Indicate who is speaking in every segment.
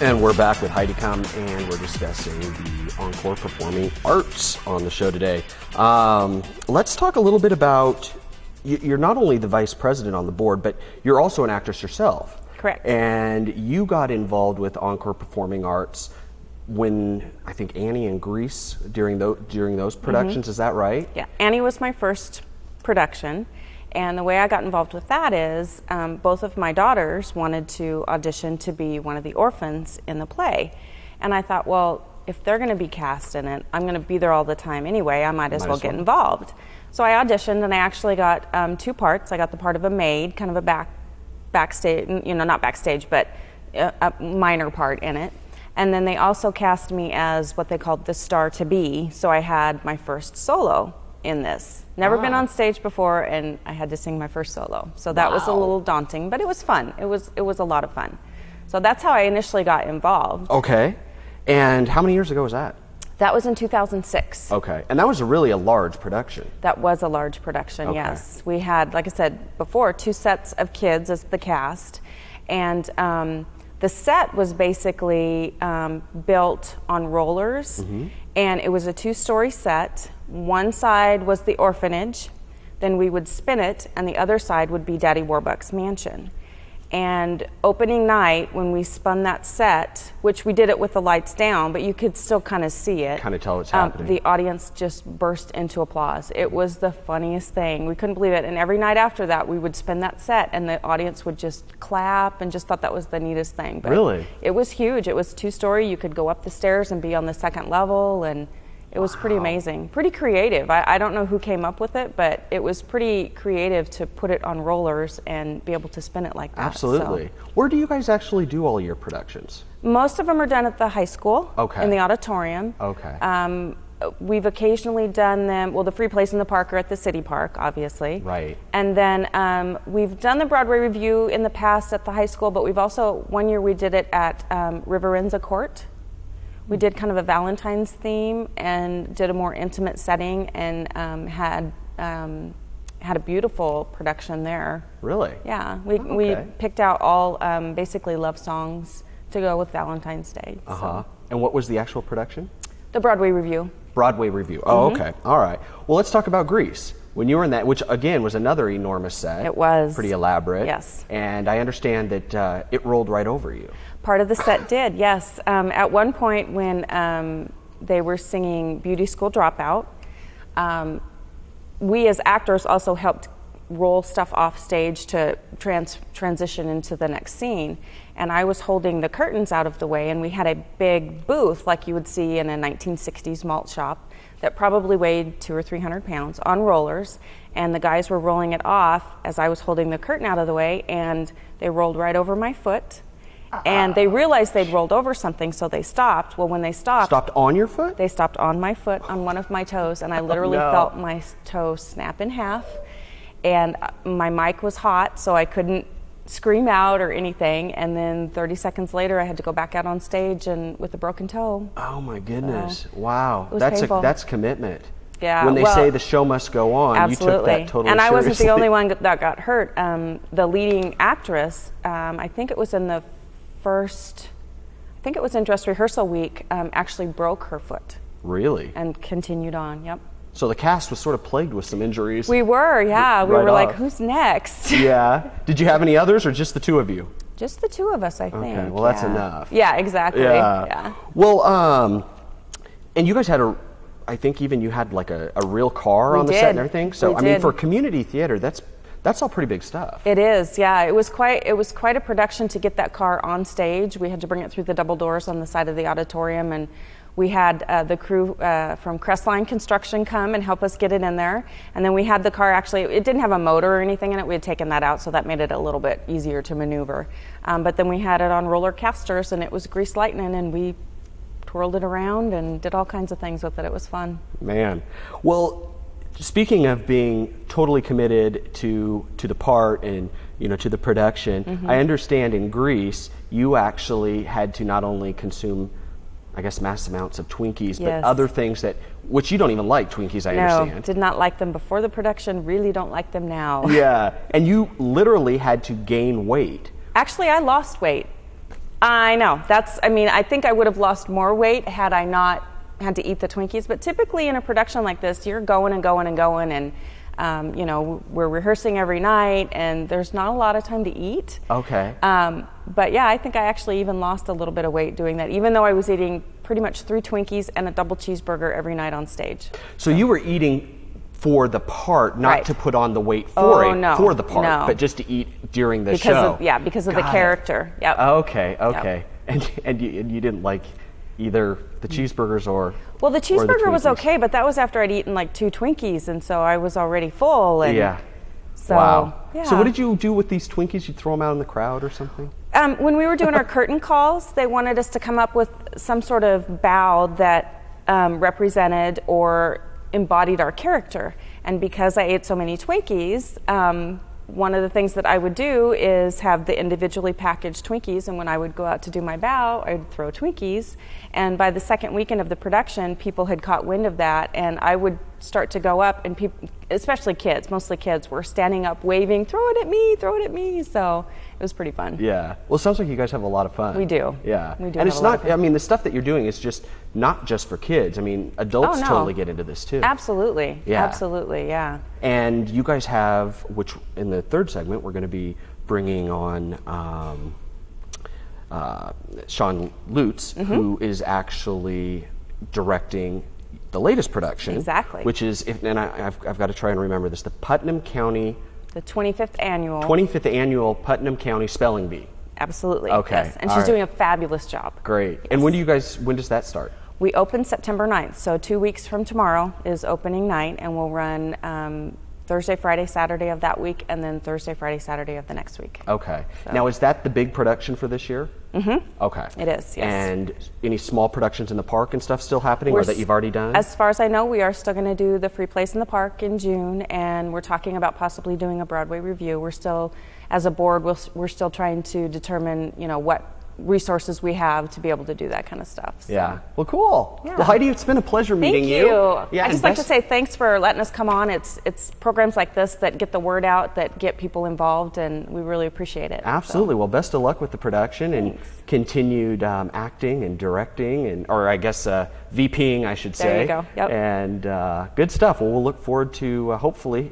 Speaker 1: And we're back with Heidi Kam, and we're discussing the Encore Performing Arts on the show today. Let's talk a little bit about, you're not only the vice president on the board, but you're also an actress yourself.
Speaker 2: Correct.
Speaker 1: And you got involved with Encore Performing Arts when, I think, Annie in Greece, during those productions, is that right?
Speaker 2: Yeah, Annie was my first production. And the way I got involved with that is both of my daughters wanted to audition to be one of the orphans in the play. And I thought, well, if they're going to be cast in it, I'm going to be there all the time anyway. I might as well get involved. So I auditioned, and I actually got 2 parts. I got the part of a maid, kind of a backstage, not backstage, but a minor part in it. And then they also cast me as what they called the star to be. So I had my first solo in this. Never been on stage before, and I had to sing my first solo. So that was a little daunting, but it was fun. It was a lot of fun. So that's how I initially got involved.
Speaker 1: Okay. And how many years ago was that?
Speaker 2: That was in 2006.
Speaker 1: Okay. And that was really a large production.
Speaker 2: That was a large production, yes. We had, like I said before, 2 sets of kids as the cast. And the set was basically built on rollers. And it was a 2-story set. One side was the orphanage, then we would spin it, and the other side would be Daddy Warbucks' mansion. And opening night, when we spun that set, which we did it with the lights down, but you could still kind of see it.
Speaker 1: Kind of tell what's happening.
Speaker 2: The audience just burst into applause. It was the funniest thing. We couldn't believe it. And every night after that, we would spin that set, and the audience would just clap and just thought that was the neatest thing. But
Speaker 1: really?
Speaker 2: It was huge. It was 2-story. You could go up the stairs and be on the 2nd level, and it was pretty amazing, pretty creative. I don't know who came up with it, but it was pretty creative to put it on rollers and be able to spin it like that.
Speaker 1: Absolutely.
Speaker 2: So.
Speaker 1: Where do you guys actually do all your productions?
Speaker 2: Most of them are done at the high school, in the auditorium.
Speaker 1: Okay.
Speaker 2: We've occasionally done them, well, the Free Place in the Park are at the City Park, obviously.
Speaker 1: Right.
Speaker 2: And then we've done the Broadway Review in the past at the high school, but we've also, one year we did it at Riverenza Court. We did kind of a Valentine's theme and did a more intimate setting, and had a beautiful production there.
Speaker 1: Really?
Speaker 2: Yeah. We picked out all basically love songs to go with Valentine's Day. So.
Speaker 1: And what was the actual production?
Speaker 2: The Broadway Review.
Speaker 1: Broadway Review. Oh, okay. All right. Well, let's talk about Grease. When you were in that, which again was another enormous set.
Speaker 2: It was.
Speaker 1: Pretty elaborate.
Speaker 2: Yes.
Speaker 1: And I understand that it rolled right over you.
Speaker 2: Part of the set did, yes. At one point when they were singing Beauty School Dropout, we as actors also helped roll stuff off stage to transition into the next scene. And I was holding the curtains out of the way, and we had a big booth like you would see in a 1960s malt shop that probably weighed 200 or 300 pounds on rollers. And the guys were rolling it off as I was holding the curtain out of the way, and they rolled right over my foot. And they realized they'd rolled over something, so they stopped. Well, when they stopped...
Speaker 1: Stopped on your foot?
Speaker 2: They stopped on my foot, on one of my toes, and I literally felt my toe snap in half. And my mic was hot, so I couldn't scream out or anything. And then 30 seconds later, I had to go back out on stage and with a broken toe.
Speaker 1: Oh, my goodness. Wow.
Speaker 2: That's
Speaker 1: commitment.
Speaker 2: Yeah,
Speaker 1: when they say the show must go on,
Speaker 2: absolutely.
Speaker 1: You took that totally
Speaker 2: and I
Speaker 1: seriously.
Speaker 2: wasn't the only one that got hurt. The leading actress, I think it was in the first, I think it was in dress rehearsal week, actually broke her foot.
Speaker 1: Really?
Speaker 2: And continued on, yep.
Speaker 1: So the cast was sort of plagued with some injuries.
Speaker 2: We were, yeah. We were like, who's next?
Speaker 1: Yeah. Did you have any others, or just the 2 of you?
Speaker 2: Just the 2 of us, I think.
Speaker 1: Okay, well, that's enough.
Speaker 2: Yeah, exactly. Yeah.
Speaker 1: Well, and you guys had I think even you had like a real car on the set and everything. So, I mean, for community theater, that's all pretty big stuff.
Speaker 2: It is, yeah. It was quite a production to get that car on stage. We had to bring it through the double doors on the side of the auditorium, and we had the crew from Crestline Construction come and help us get it in there. And then we had the car, actually, it didn't have a motor or anything in it. We had taken that out, so that made it a little bit easier to maneuver. But then we had it on roller casters, and it was grease lightning, and we twirled it around and did all kinds of things with it. It was fun.
Speaker 1: Man. Well, speaking of being totally committed to the part and to the production, I understand in Greece you actually had to not only consume, I guess, mass amounts of Twinkies, but other things which you don't even like Twinkies, I understand.
Speaker 2: No, did not like them before the production, really don't like them now.
Speaker 1: Yeah, and you literally had to gain weight.
Speaker 2: Actually, I lost weight. I know. I mean, I think I would have lost more weight had I not had to eat the Twinkies. But typically in a production like this, you're going and going and going, and you know, we're rehearsing every night, and there's not a lot of time to eat.
Speaker 1: Okay.
Speaker 2: But yeah, I think I actually even lost a little bit of weight doing that, even though I was eating pretty much 3 Twinkies and a double cheeseburger every night on stage.
Speaker 1: So you were eating for the part, not
Speaker 2: Right.
Speaker 1: to put on the weight for for the part,
Speaker 2: no.
Speaker 1: but just to eat during the show.
Speaker 2: Because of the character. Yep.
Speaker 1: Okay.
Speaker 2: Yep.
Speaker 1: And you didn't like either the cheeseburgers or
Speaker 2: Well, the
Speaker 1: or
Speaker 2: cheeseburger was
Speaker 1: Twinkies?
Speaker 2: okay, but that was after I'd eaten like 2 Twinkies, and so I was already full. And
Speaker 1: Yeah.
Speaker 2: So,
Speaker 1: Wow.
Speaker 2: Yeah.
Speaker 1: So what did you do with these Twinkies? You throw them out in the crowd or something?
Speaker 2: When we were doing our curtain calls, they wanted us to come up with some sort of bow that represented or embodied our character. And because I ate so many Twinkies, one of the things that I would do is have the individually packaged Twinkies, and when I would go out to do my bow, I'd throw Twinkies. And by the second weekend of the production, people had caught wind of that, and I would start to go up, and people, especially kids, mostly kids, were standing up waving, throw it at me, throw it at me. So it was pretty fun.
Speaker 1: Yeah. Well, it sounds like you guys have a lot of fun.
Speaker 2: We do.
Speaker 1: Yeah.
Speaker 2: We do.
Speaker 1: And
Speaker 2: have
Speaker 1: it's
Speaker 2: a lot
Speaker 1: not,
Speaker 2: of fun.
Speaker 1: I mean, the stuff that you're doing is just not just for kids. I mean, adults
Speaker 2: Oh, no.
Speaker 1: totally get into this too.
Speaker 2: Absolutely.
Speaker 1: Yeah.
Speaker 2: Absolutely, yeah.
Speaker 1: And you guys have, which in the third segment, we're going to be bringing on Sean Lutz, who is actually directing the latest production.
Speaker 2: Exactly.
Speaker 1: Which is, I've got to try and remember this, the Putnam County,
Speaker 2: The 25th annual.
Speaker 1: 25th annual Putnam County Spelling Bee.
Speaker 2: Absolutely.
Speaker 1: Okay.
Speaker 2: Yes. And
Speaker 1: All
Speaker 2: she's
Speaker 1: right.
Speaker 2: doing a fabulous job.
Speaker 1: Great. And when does that start?
Speaker 2: We open September 9th, so 2 weeks from tomorrow is opening night, and we'll run Thursday, Friday, Saturday of that week, and then Thursday, Friday, Saturday of the next week.
Speaker 1: Okay. Now, is that the big production for this year? Mm-hmm. Okay.
Speaker 2: It is, yes.
Speaker 1: And any small productions in the park and stuff still happening, or that you've already done?
Speaker 2: As far as I know, we are still going to do the Free Place in the Park in June, and we're talking about possibly doing a Broadway review. We're still, as a board, we're still trying to determine, you know, what resources we have to be able to do that kind of stuff. So.
Speaker 1: Yeah. Well, cool.
Speaker 2: Yeah.
Speaker 1: Well, Heidi, it's been a pleasure meeting
Speaker 2: Thank you.
Speaker 1: Yeah.
Speaker 2: I just like to say thanks for letting us come on. It's programs like this that get the word out, that get people involved, and we really appreciate it.
Speaker 1: Absolutely.
Speaker 2: So.
Speaker 1: Well, best of luck with the production and continued acting and directing, or I guess VPing, I should say.
Speaker 2: There you go. Yep.
Speaker 1: And good stuff. Well, we'll look forward to hopefully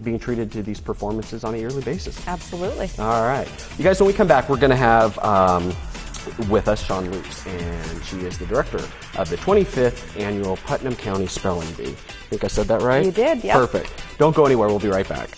Speaker 1: being treated to these performances on a yearly basis.
Speaker 2: Absolutely.
Speaker 1: All right. You guys, when we come back, we're going to have with us Sean Lutz, and she is the director of the 25th Annual Putnam County Spelling Bee. I think I said that right?
Speaker 2: You did, yeah.
Speaker 1: Perfect. Don't go anywhere. We'll be right back.